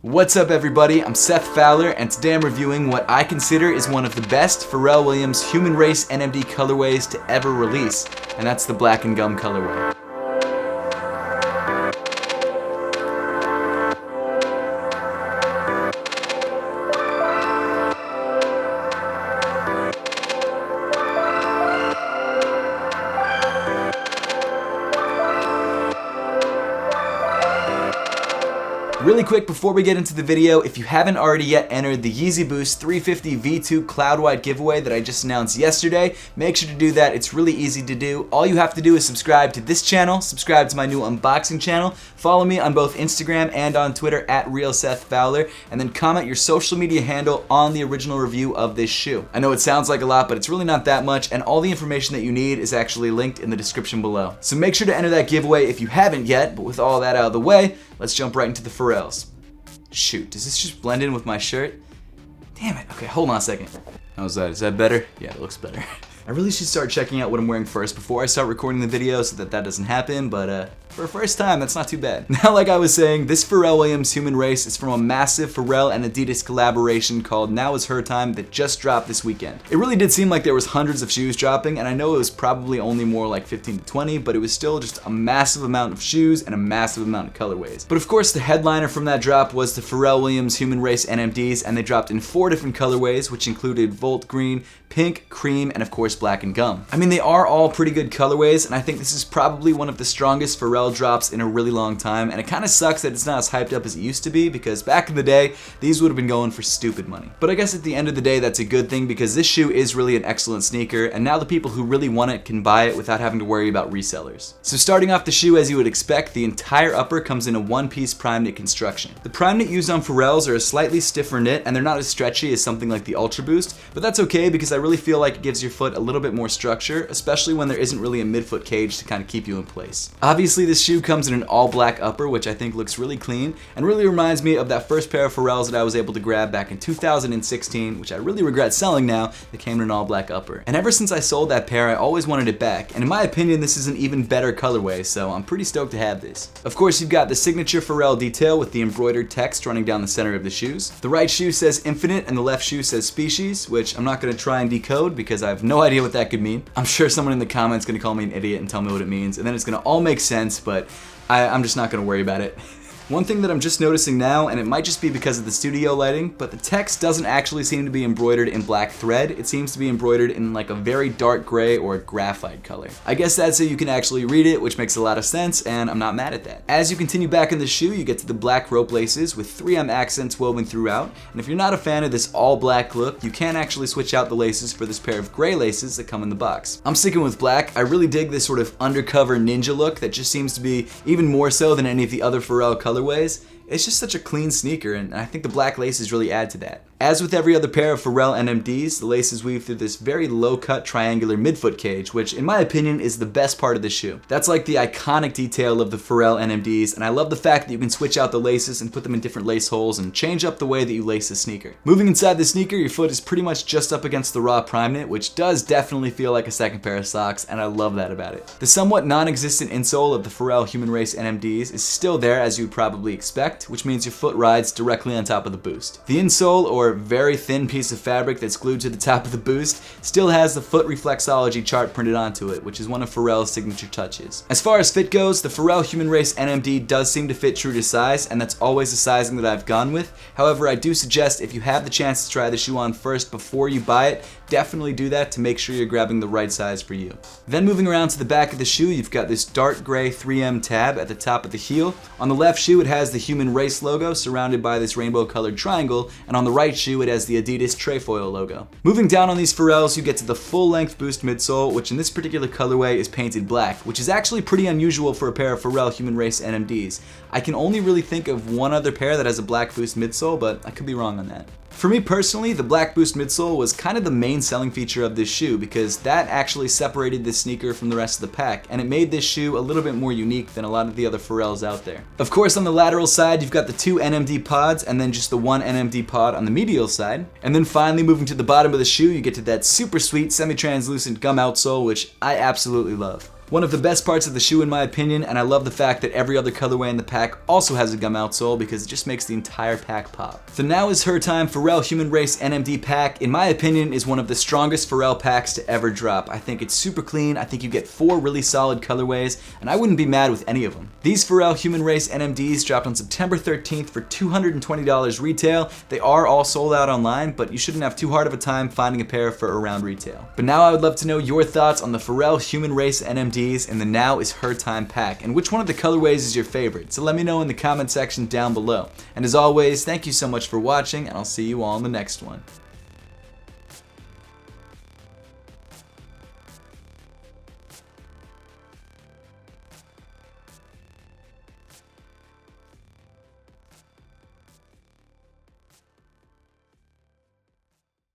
What's up everybody, I'm Seth Fowler and today I'm reviewing what I consider is one of the best Pharrell Williams Human Race NMD colorways to ever release, and that's the Black and Gum colorway. Really quick before we get into the video, if you haven't already yet entered the Yeezy Boost 350 V2 Cloud White giveaway that I just announced yesterday, make sure to do that. It's really easy to do. All you have to do is subscribe to this channel, subscribe to my new unboxing channel, follow me on both Instagram and on Twitter at RealSethFowler, and then comment your social media handle on the original review of this shoe. I know it sounds like a lot, but it's really not that much, and all the information that you need is actually linked in the description below. So make sure to enter that giveaway if you haven't yet, but with all that out of the way, let's jump right into the Pharrells. Shoot, does this just blend in with my shirt? Damn it. Okay, hold on a second. How's that? Is that better? Yeah, it looks better. I really should start checking out what I'm wearing first before I start recording the video so that doesn't happen, but for a first time, that's not too bad. Now, like I was saying, this Pharrell Williams Human Race is from a massive Pharrell and Adidas collaboration called Now Is Her Time that just dropped this weekend. It really did seem like there was hundreds of shoes dropping, and I know it was probably only more like 15 to 20, but it was still just a massive amount of shoes and a massive amount of colorways. But of course, the headliner from that drop was the Pharrell Williams Human Race NMDs, and they dropped in 4 different colorways, which included Volt Green, Pink, Cream, and of course Black and Gum. I mean, they are all pretty good colorways, and I think this is probably one of the strongest Pharrell drops in a really long time, and it kind of sucks that it's not as hyped up as it used to be, because back in the day, these would have been going for stupid money. But I guess at the end of the day, that's a good thing, because this shoe is really an excellent sneaker, and now the people who really want it can buy it without having to worry about resellers. So starting off the shoe, as you would expect, the entire upper comes in a one-piece prime knit construction. The prime knit used on Pharrells are a slightly stiffer knit, and they're not as stretchy as something like the Ultra Boost, but that's okay because I really feel like it gives your foot a little bit more structure, especially when there isn't really a midfoot cage to kind of keep you in place. Obviously, this shoe comes in an all black upper, which I think looks really clean and really reminds me of that first pair of Pharrells that I was able to grab back in 2016, which I really regret selling now, that came in an all black upper. And ever since I sold that pair, I always wanted it back, and in my opinion, this is an even better colorway, so I'm pretty stoked to have this. Of course, you've got the signature Pharrell detail with the embroidered text running down the center of the shoes. The right shoe says Infinite and the left shoe says Species, which I'm not going to try and decode because I have no idea what that could mean. I'm sure someone in the comments is going to call me an idiot and tell me what it means, and then it's going to all make sense, but I'm just not going to worry about it. One thing that I'm just noticing now, and it might just be because of the studio lighting, but the text doesn't actually seem to be embroidered in black thread. It seems to be embroidered in like a very dark gray or graphite color. I guess that's so you can actually read it, which makes a lot of sense, and I'm not mad at that. As you continue back in the shoe, you get to the black rope laces with 3M accents woven throughout, and if you're not a fan of this all black look, you can actually switch out the laces for this pair of gray laces that come in the box. I'm sticking with black. I really dig this sort of undercover ninja look that just seems to be even more so than any of the other Pharrell colorways. It's just such a clean sneaker, and I think the black laces really add to that. As with every other pair of Pharrell NMDs, the laces weave through this very low-cut triangular midfoot cage, which in my opinion is the best part of the shoe. That's like the iconic detail of the Pharrell NMDs, and I love the fact that you can switch out the laces and put them in different lace holes and change up the way that you lace the sneaker. Moving inside the sneaker, your foot is pretty much just up against the raw prime knit, which does definitely feel like a second pair of socks, and I love that about it. The somewhat non-existent insole of the Pharrell Human Race NMDs is still there, as you would probably expect, which means your foot rides directly on top of the boost. The insole, or very thin piece of fabric that's glued to the top of the boost, still has the foot reflexology chart printed onto it, which is one of Pharrell's signature touches. As far as fit goes, the Pharrell Human Race NMD does seem to fit true to size, and that's always the sizing that I've gone with. However, I do suggest if you have the chance to try the shoe on first before you buy it, definitely do that to make sure you're grabbing the right size for you. Then moving around to the back of the shoe, you've got this dark gray 3M tab at the top of the heel. On the left shoe, it has the Human Race logo surrounded by this rainbow colored triangle, and on the right shoe, it has the Adidas Trefoil logo. Moving down on these Pharrells, you get to the full-length Boost midsole, which in this particular colorway is painted black, which is actually pretty unusual for a pair of Pharrell Human Race NMDs. I can only really think of one other pair that has a black Boost midsole, but I could be wrong on that. For me personally, the black Boost midsole was kind of the main selling feature of this shoe because that actually separated this sneaker from the rest of the pack, and it made this shoe a little bit more unique than a lot of the other Pharrells out there. Of course, on the lateral side, you've got the 2 NMD pods and then just the 1 NMD pod on the medial side. And then finally, moving to the bottom of the shoe, you get to that super sweet semi-translucent gum outsole, which I absolutely love. One of the best parts of the shoe in my opinion, and I love the fact that every other colorway in the pack also has a gum outsole because it just makes the entire pack pop. The Now Is Her Time Pharrell Human Race NMD pack, in my opinion, is one of the strongest Pharrell packs to ever drop. I think it's super clean, I think you get 4 really solid colorways, and I wouldn't be mad with any of them. These Pharrell Human Race NMDs dropped on September 13th for $220 retail. They are all sold out online, but you shouldn't have too hard of a time finding a pair for around retail. But now I would love to know your thoughts on the Pharrell Human Race NMDs and the Now Is Her Time pack, and which one of the colorways is your favorite, so let me know in the comment section down below. And as always, thank you so much for watching, and I'll see you all in the next one.